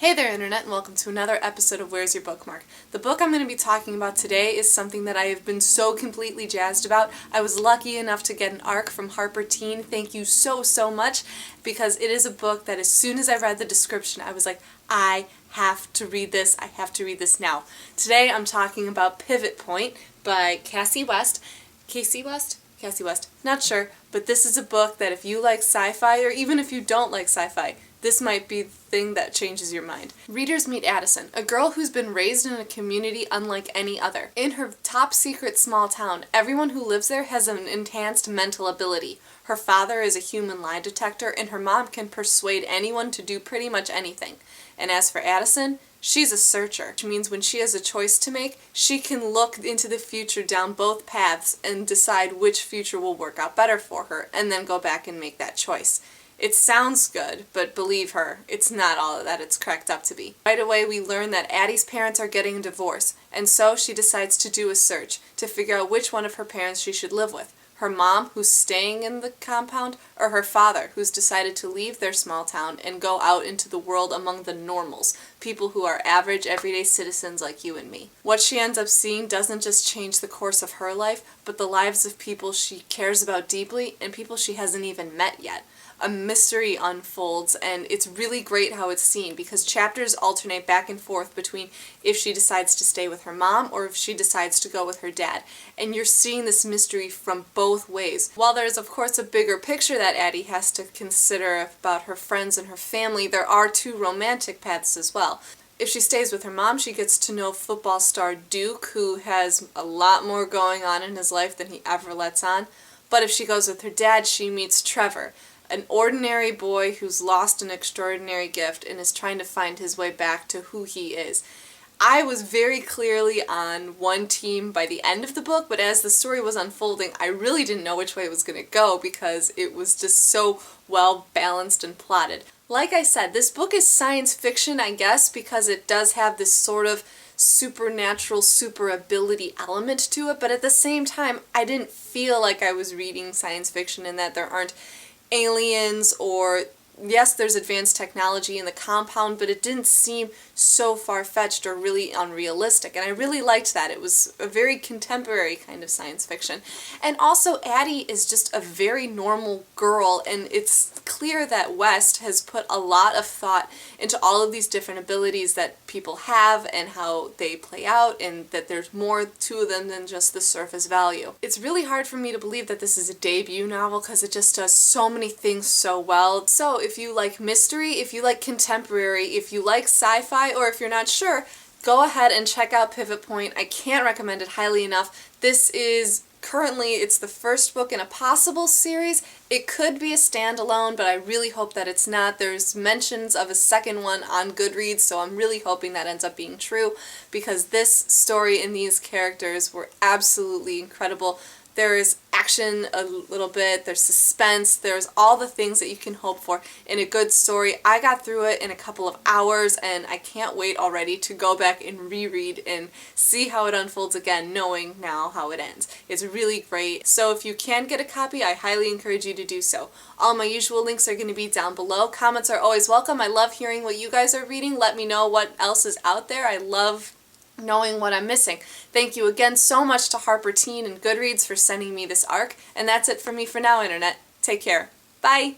Hey there Internet, and welcome to another episode of Where's Your Bookmark. The book I'm going to be talking about today is something that I have been so completely jazzed about. I was lucky enough to get an ARC from HarperTeen. Thank you so much, because it is a book that as soon as I read the description I was like, I have to read this. I have to read this now. Today I'm talking about Pivot Point by Kasie West. Casey West? Kasie West. Not sure, but this is a book that if you like sci-fi, or even if you don't like sci-fi, this might be the thing that changes your mind. Readers meet Addison, a girl who's been raised in a community unlike any other. In her top secret small town, everyone who lives there has an enhanced mental ability. Her father is a human lie detector, and her mom can persuade anyone to do pretty much anything. And as for Addison, she's a searcher, which means when she has a choice to make, she can look into the future down both paths and decide which future will work out better for her, and then go back and make that choice. It sounds good, but believe her, it's not all that it's cracked up to be. Right away we learn that Addie's parents are getting a divorce, and so she decides to do a search to figure out which one of her parents she should live with. Her mom, who's staying in the compound, or her father, who's decided to leave their small town and go out into the world among the normals, people who are average, everyday citizens like you and me. What she ends up seeing doesn't just change the course of her life, but the lives of people she cares about deeply and people she hasn't even met yet. A mystery unfolds, and it's really great how it's seen, because chapters alternate back and forth between if she decides to stay with her mom or if she decides to go with her dad, and you're seeing this mystery from both ways. While there's of course a bigger picture that Addie has to consider about her friends and her family, there are two romantic paths as well. If she stays with her mom, she gets to know football star Duke, who has a lot more going on in his life than he ever lets on. But if she goes with her dad, she meets Trevor, an ordinary boy who's lost an extraordinary gift and is trying to find his way back to who he is. I was very clearly on one team by the end of the book, but as the story was unfolding, I really didn't know which way it was going to go because it was just so well balanced and plotted. Like I said, this book is science fiction, I guess, because it does have this sort of supernatural super ability element to it, but at the same time, I didn't feel like I was reading science fiction in that there aren't aliens, or yes, there's advanced technology in the compound, but it didn't seem so far-fetched or really unrealistic, and I really liked that. It was a very contemporary kind of science fiction. And also, Addie is just a very normal girl, and it's clear that West has put a lot of thought into all of these different abilities that people have and how they play out, and that there's more to them than just the surface value. It's really hard for me to believe that this is a debut novel because it just does so many things so well. So if you like mystery, if you like contemporary, if you like sci-fi, or if you're not sure, go ahead and check out Pivot Point. I can't recommend it highly enough. This is currently, it's the first book in a possible series. It could be a standalone, but I really hope that it's not. There's mentions of a second one on Goodreads, so I'm really hoping that ends up being true, because this story and these characters were absolutely incredible. There is action a little bit, there's suspense, there's all the things that you can hope for in a good story. I got through it in a couple of hours, and I can't wait already to go back and reread and see how it unfolds again, knowing now how it ends. It's really great. So if you can get a copy, I highly encourage you to do so. All my usual links are going to be down below. Comments are always welcome. I love hearing what you guys are reading. Let me know what else is out there. I love knowing what I'm missing. Thank you again so much to HarperTeen and Goodreads for sending me this ARC, and that's it for me for now, Internet. Take care. Bye!